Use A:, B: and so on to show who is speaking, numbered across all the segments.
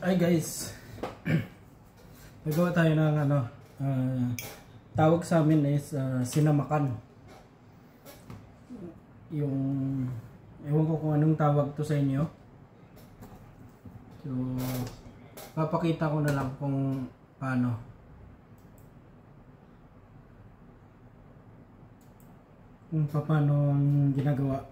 A: Hi guys, nagawa tayo ng tawag sa amin is sinamakan. Yung ewan ko kung anong tawag to sa inyo. So papakita ko na lang kung paano. Kung paano ang ginagawa.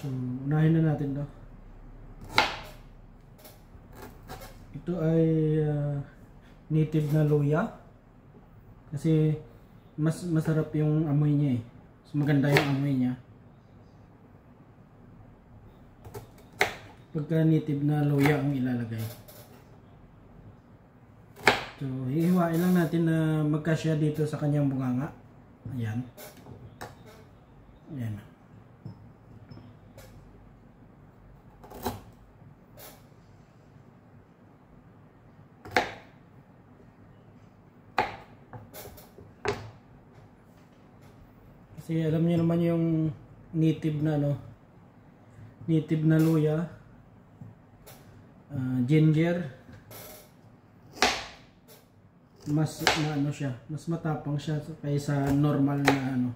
A: So unahin na natin to. Ito ay native na luya kasi mas masarap yung amoy niya mas maganda yung amoy niya pagka native na luya ang ilalagay. So hihiwain lang natin na magkasya dito sa kanyang bunganga. Ayan. Ayan. Kasi alam niyo naman yung native na native na luya, ginger, mas siya, mas matapang siya kaysa normal na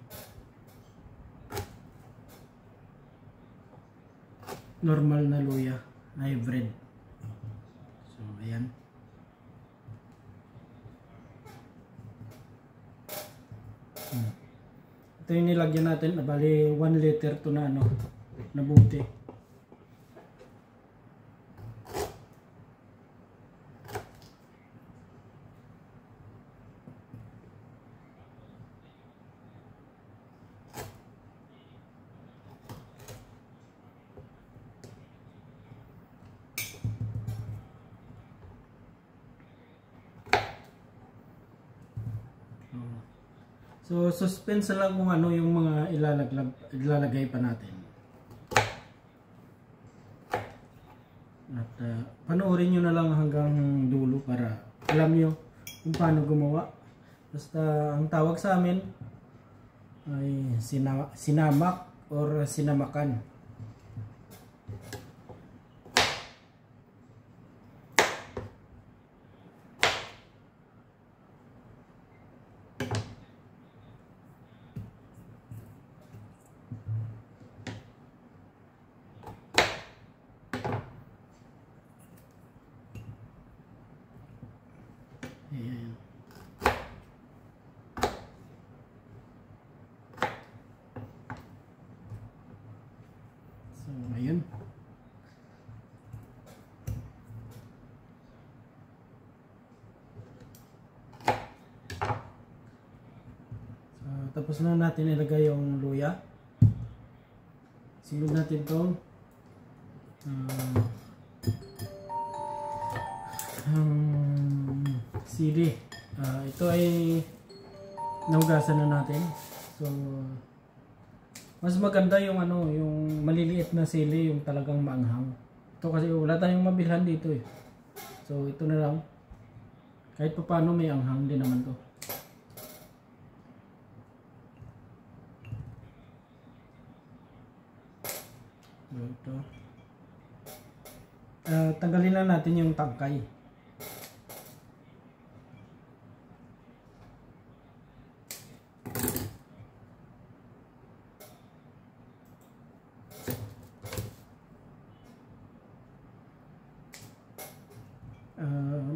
A: normal na luya, hybrid. So ayan. Ito yung nilagyan natin, bali 1 liter to na na buti. So suspense lang kung ano yung mga ilalagay pa natin. At panoorin nyo na lang hanggang dulo para alam nyo kung paano gumawa. Basta ang tawag sa amin ay sinamak or sinamakan. Ayan. So, ayun. So, tapos na natin ilagay yung luya. Sunod natin itong sili. Ito ay nahugasan na natin. So mas maganda yung yung maliliit na sili, yung talagang maanghang. Ito kasi wala tayong mabilhan dito eh. So ito na lang. Kahit pa paano may anghang din naman to. So, ito. Tanggalin lang natin yung tangkay.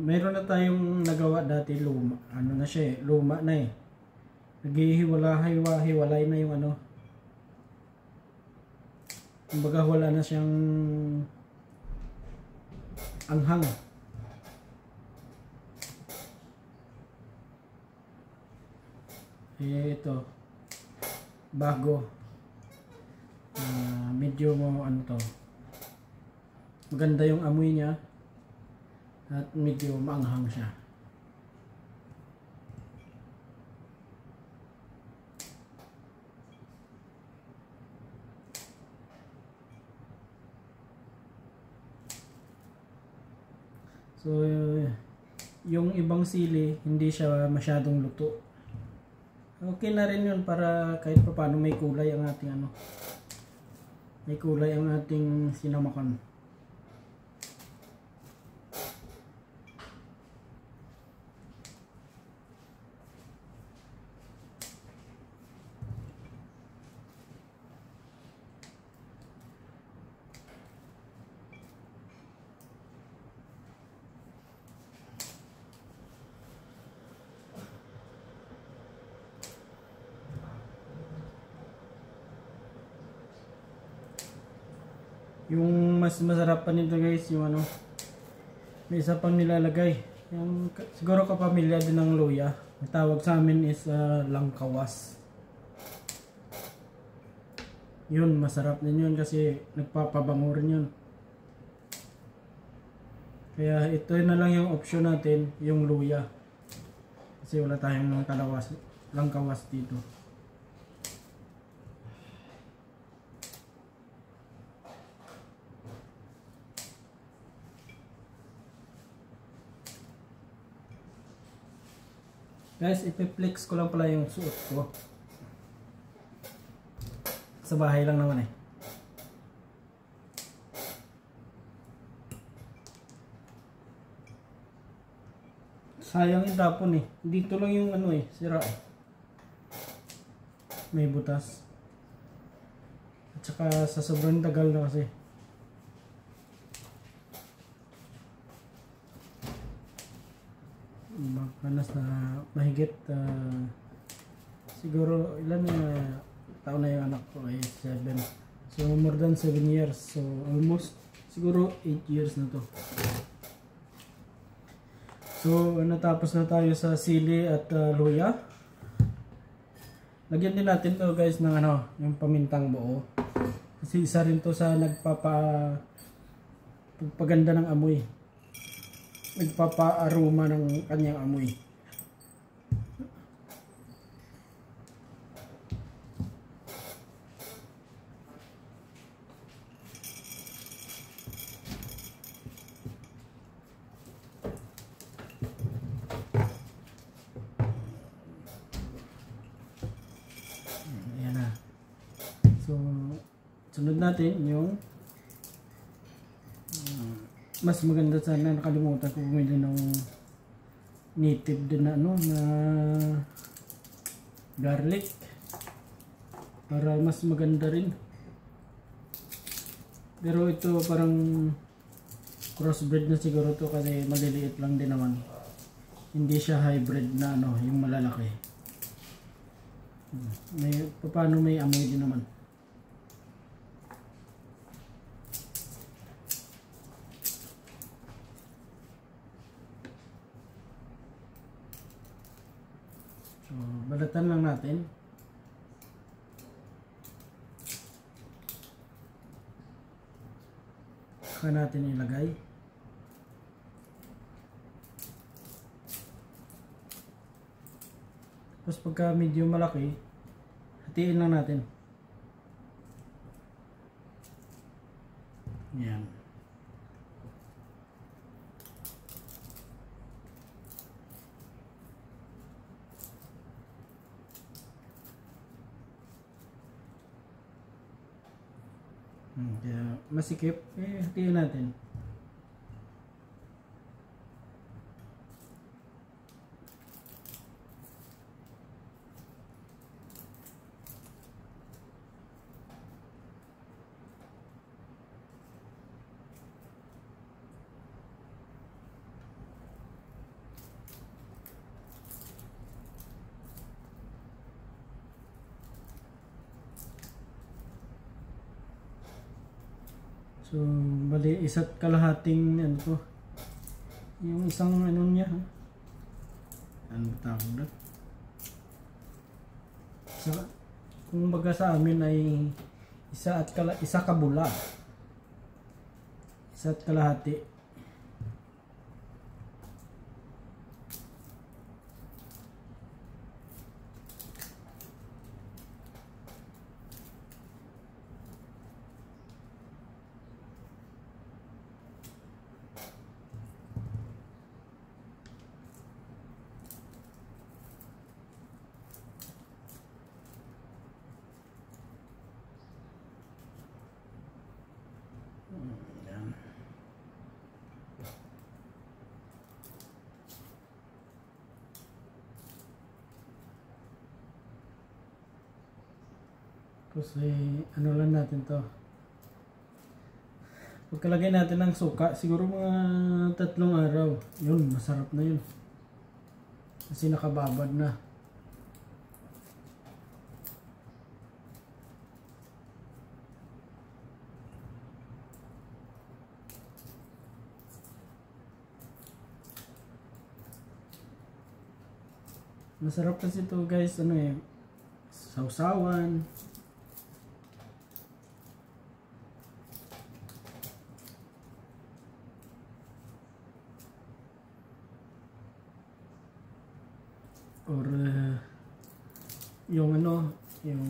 A: Meron na tayong nagawa dati, luma. Na siya eh, luma na eh. Naghihiwalay na yung kumbaga wala na siyang anghang. Eh ito bago medyo to maganda yung amoy niya at medyo maanghang siya. So yung ibang sili hindi siya masyadong luto. Okay na rin yun para kahit pa paano may kulay ang ating may kulay ang ating sinamakan. Yung mas masarap pa nito guys, yung ano, may isa pang nilalagay. Yung, siguro kapamilya din ng luya. Ang tawag sa amin is langkawas. Yun, masarap din yun kasi nagpapabango rin yun. Kaya ito na lang yung option natin, yung luya. Kasi wala tayong langkawas dito. Guys, ipiflex ko lang pala yung suot ko. Sa bahay lang naman eh. Sayang itapon eh. Dito lang yung ano eh, sira eh. May butas. At saka sa sobrang tagal na kasi. Makanas na mahigit siguro ilan na taon na yung anak ko ay 7. So more than 7 years. So almost siguro 8 years na to. So natapos na tayo sa sili at luya. Lagyan din natin to guys ng ano, yung pamintang buo. Kasi isa rin to sa pagpaganda ng amoy. Nagpapa-aroma ng kanyang amoy. Ayan na. So, sunod natin yung mas maganda sana, nakalimutan ko bumili ng native din na ano na garlic para mas maganda rin, pero ito parang crossbreed na siguro to kasi maliliit lang din naman, hindi siya hybrid na ano yung malalaki. Paano may amoy din naman. So, balatan lang natin. Saka natin ilagay. Tapos pagka medyo malaki, hatiin lang natin. Yan. Kaya masikip, hatiin natin. So, bali isa't kalahating ano to. Yung isang ano niya, ha? Ano tawag na? Kung baga sa amin ay isa kabula. Isa't kalahati. Yan. Kasi ano lang natin to. Pagkalagay natin ng suka, siguro mga 3 araw. Yun, masarap na yun. Kasi nakababad na. Masarap kasi ito guys, ano eh, sausawan. Or yung ano, yung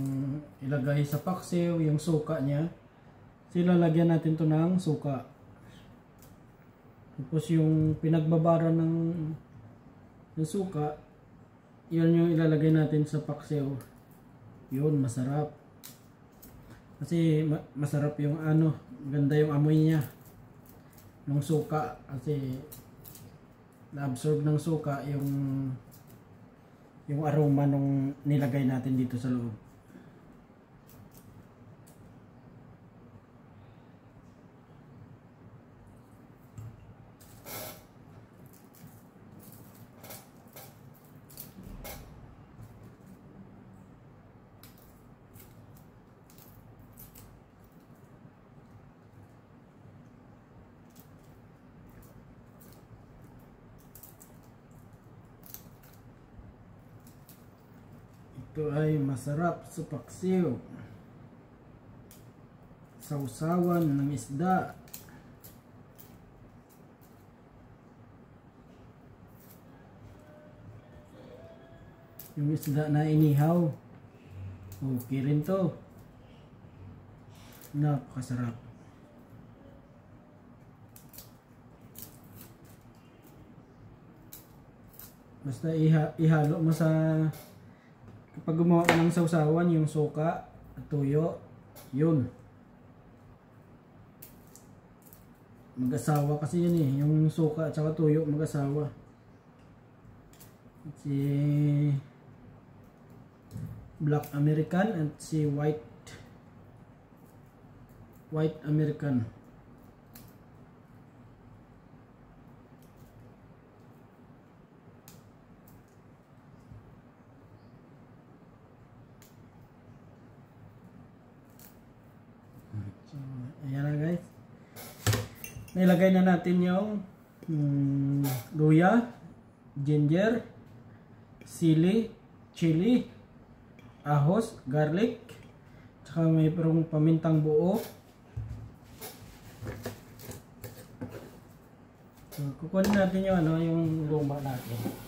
A: ilagay sa paksiw, yung suka niya. Sila lagyan natin to ng suka. Tapos yung pinagbabara ng suka, yun yung ilalagay natin sa paksiw. Yun, masarap. Kasi masarap yung ano, ganda yung amoy niya ng suka. Kasi na-absorb ng suka yung aroma nung nilagay natin dito sa loob. Ito ay masarap sa paksiw. Sausawan ng isda. Yung isda na inihaw. Okay rin to. Napakasarap. Basta ihalo mo sa, kapag gumawa ka ng sausawan, yung suka at tuyo, yun. Mag-asawa kasi yun eh, yung suka at saka tuyo mag-asawa. Si Black American at si White American. So, ayan na guys. Nilagay na natin yung luya, ginger, sili, chili, ahos, garlic, tsaka may parang pamintang buo. So, kukunin natin yung ano, yung luma natin.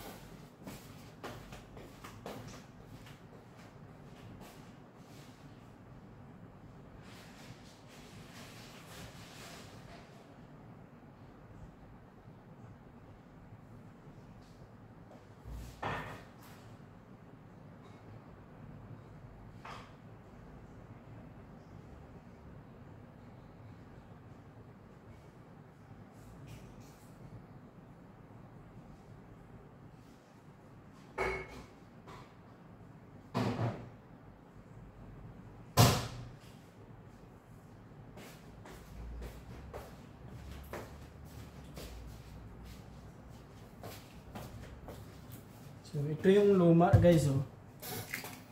A: So, ito yung luma guys, oh.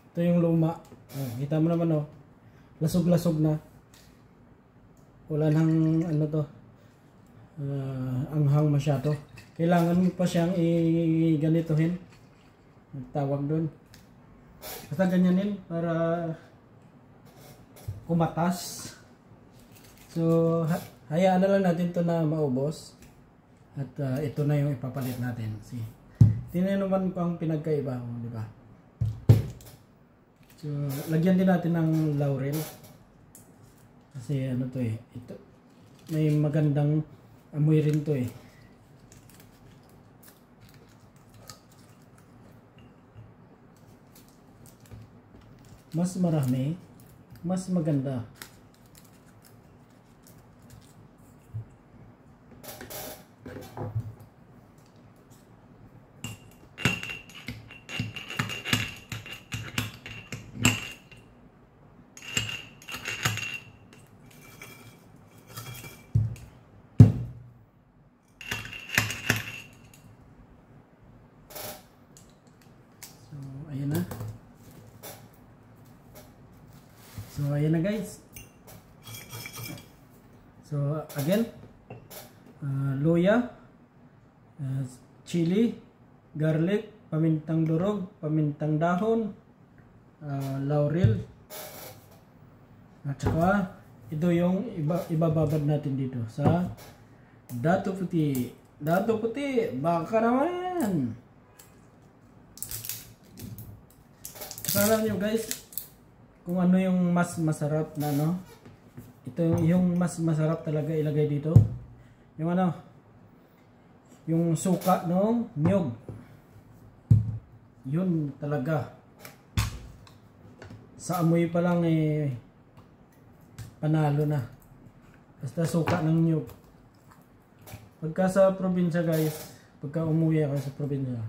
A: Ito yung luma. Oh, kita mo naman, oh. Lasog-lasog na. Wala nang ano to. Anghang masyado. Kailangan mo pa siyang i-ganitohin. Tawag doon. Basta ganyanin para kumatas. So, hayaan na lang natin to na maubos. At ito na yung ipapalit natin. See? Tingnan naman ko ang pinagkaiba, di ba? So, lagyan din natin ng laurel. Kasi ano to eh, ito may magandang amoy rin to eh. Mas marami, mas maganda. So ayan na guys. So again, luya, chili, garlic, pamintang durog, pamintang dahon, laurel, at saka ito yung ibababad natin dito sa dato puti. Dato puti, baka naman. Alam nyo guys, kung ano yung mas masarap na ano, ito yung mas masarap talaga ilagay dito. Yung ano, yung suka ng niyog. Yun talaga. Sa amoy pa lang eh, panalo na. Basta suka ng niyog. Pagka sa probinsya guys, pagka umuwi ako sa probinsya,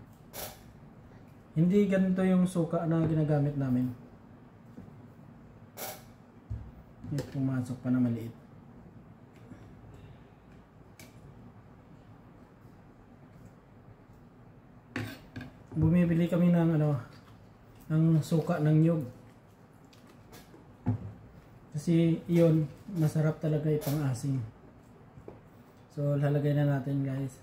A: hindi ganito yung suka na ginagamit namin. May pumasok pa na maliit. Bumibili kami ng ano, ng suka ng niyog. Kasi iyon, masarap talaga itong asin. So lalagay na natin guys.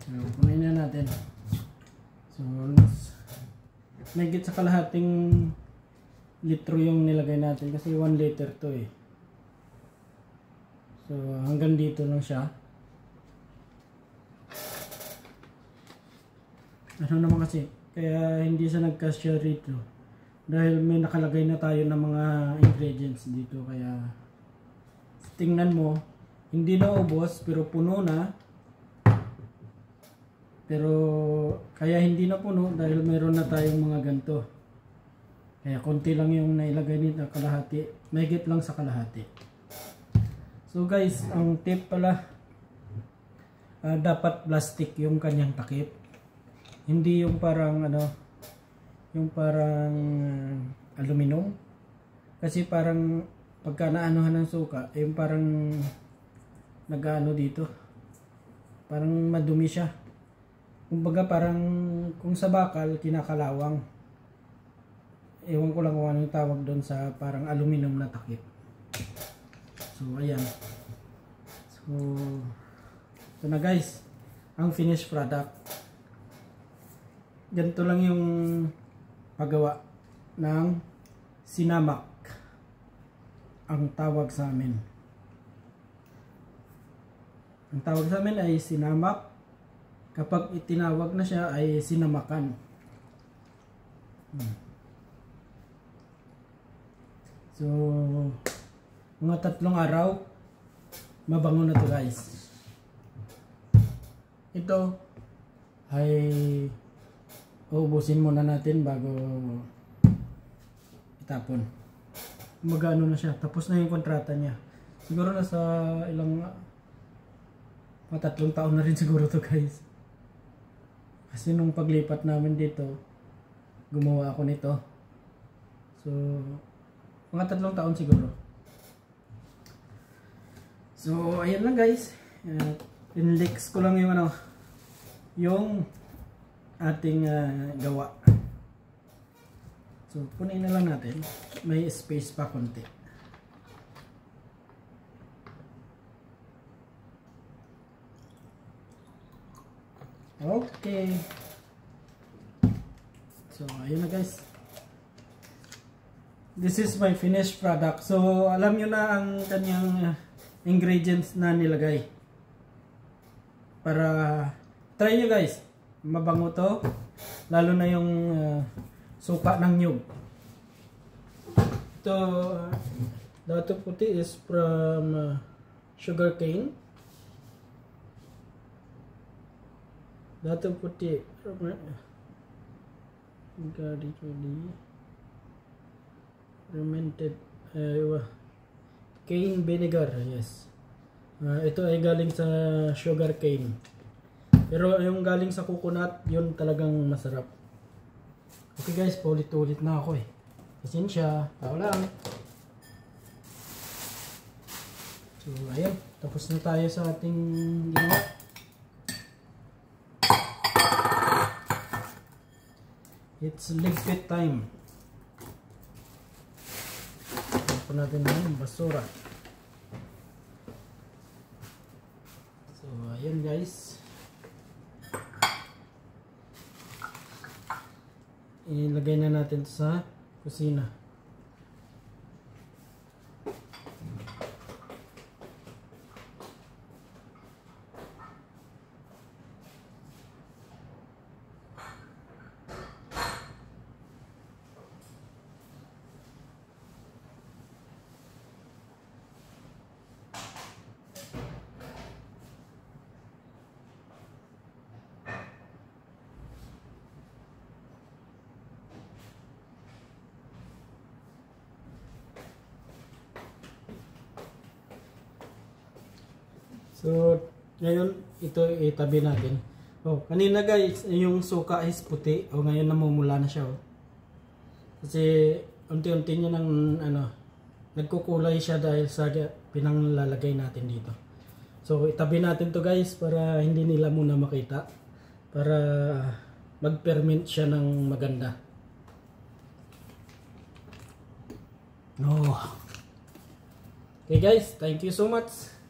A: So, kumain na natin. So, mahigit sa kalahating litro yung nilagay natin kasi 1 liter to eh. So, hanggang dito lang siya. Ano naman kasi, kaya hindi siya nagkasya rito. Dahil may nakalagay na tayo ng mga ingredients dito. Kaya, tingnan mo, hindi na ubos pero puno na. Pero kaya hindi na puno dahil mayroon na tayong mga ganito. Kaya konti lang yung nailagay nito, kalahati. Mahigit lang sa kalahati. So guys, ang tip pala, dapat plastic yung kanyang takip. Hindi yung parang ano, yung parang aluminum. Kasi parang pagka naanuhan ng suka, yung parang nag-ano dito. Parang madumi siya. Kumbaga parang kung sa bakal kinakalawang. Ewan ko lang kung anong tawag doon sa parang aluminum na takip. So ayan. So ito na guys, ang finished product. Ganito lang yung paggawa ng sinamak. Ang tawag sa amin. Ang tawag sa amin ay sinamak. Kapag itinawag na siya ay sinamakan. So, mga 3 araw, mabango na to guys. Ito ay uubusin muna natin bago itapon. Magano na siya. Tapos na yung kontrata niya. Siguro nasa ilang, mga 3 taon na rin siguro to guys. Kasi nung paglipat namin dito, gumawa ako nito. So, mga 3 taon siguro. So, ayan lang guys. Inlex ko lang yung ano, yung ating gawa. So, punin na lang natin. May space pa konti. Okay. So, ayun na guys. This is my finished product. So, alam nyo na ang kanyang ingredients na nilagay. Para try nyo guys. Mabango to. Lalo na yung suka ng nyug. Ito, dato puti is from sugar cane. Dato puti fermented cane vinegar, yes. Ito ay galing sa sugar cane. Pero yung galing sa coconut, yun talagang masarap. Okay guys, paulit-ulit na ako eh. Pasensya, tao lang. So ayan, tapos na tayo sa ating ginawa. It's ligpit time. Tapos natin yung basura. So ayan guys. Ilagay na natin sa kusina. So, ngayon, ito itabi natin. Oh, kanina guys, yung suka is puti. Oh, ngayon namumula na siya. Oh. Kasi, unti-unti niya nang, nagkukulay siya dahil sa pinanglalagay natin dito. So, itabi natin to guys para hindi nila muna makita. Para mag-ferment siya ng maganda. Oh. Okay guys, thank you so much.